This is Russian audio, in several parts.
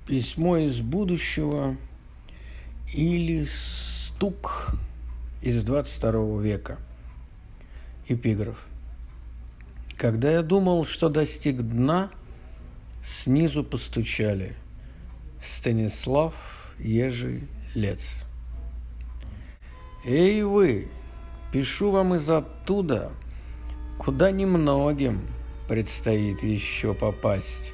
Письмо из будущего или стук из 22 века. Эпиграф. Когда я думал, что достиг дна, снизу постучали. Станислав Ежелец. Эй вы, пишу вам из оттуда, куда немногим предстоит еще попасть.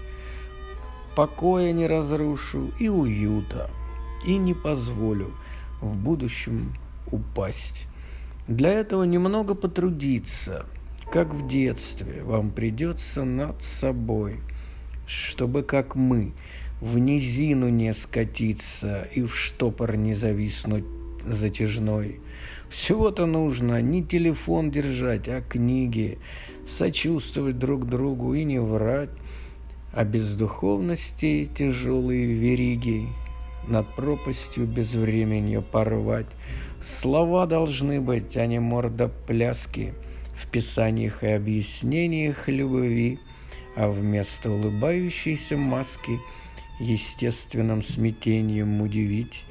Покоя не разрушу и уюта, и не позволю в будущем упасть. Для этого немного потрудиться, как в детстве вам придется над собой, чтобы, как мы, в низину не скатиться и в штопор не зависнуть затяжной. Всего-то нужно не телефон держать, а книги, сочувствовать друг другу и не врать, а без духовности тяжелые вериги над пропастью безвременья порвать. Слова должны быть, а не мордопляски в писаниях и объяснениях любви, а вместо улыбающейся маски естественным смятением удивить.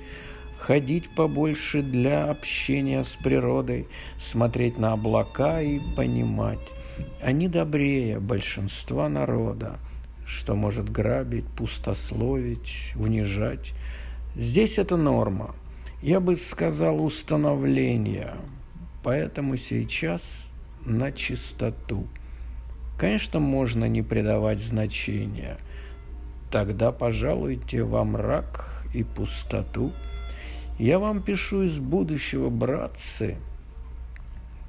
Ходить побольше для общения с природой, смотреть на облака и понимать, они добрее большинства народа, что может грабить, пустословить, унижать. Здесь это норма, я бы сказал, установление, поэтому сейчас на чистоту. Конечно, можно не придавать значения, тогда пожалуйте во мрак и пустоту. Я вам пишу из будущего, братцы,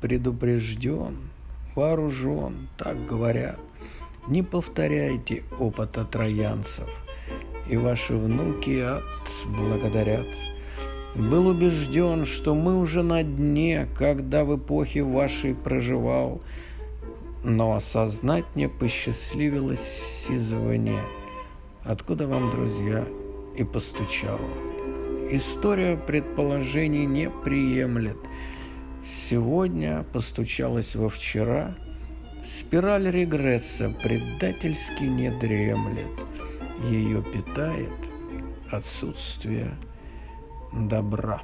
предупрежден, вооружен, так говорят. Не повторяйте опыта троянцев, и ваши внуки ад благодарят. Был убежден, что мы уже на дне, когда в эпохе вашей проживал, но осознать мне посчастливилось извне, откуда вам, друзья, и постучал. История предположений не приемлет. Сегодня постучалась во вчера. Спираль регресса предательски не дремлет. Ее питает отсутствие добра.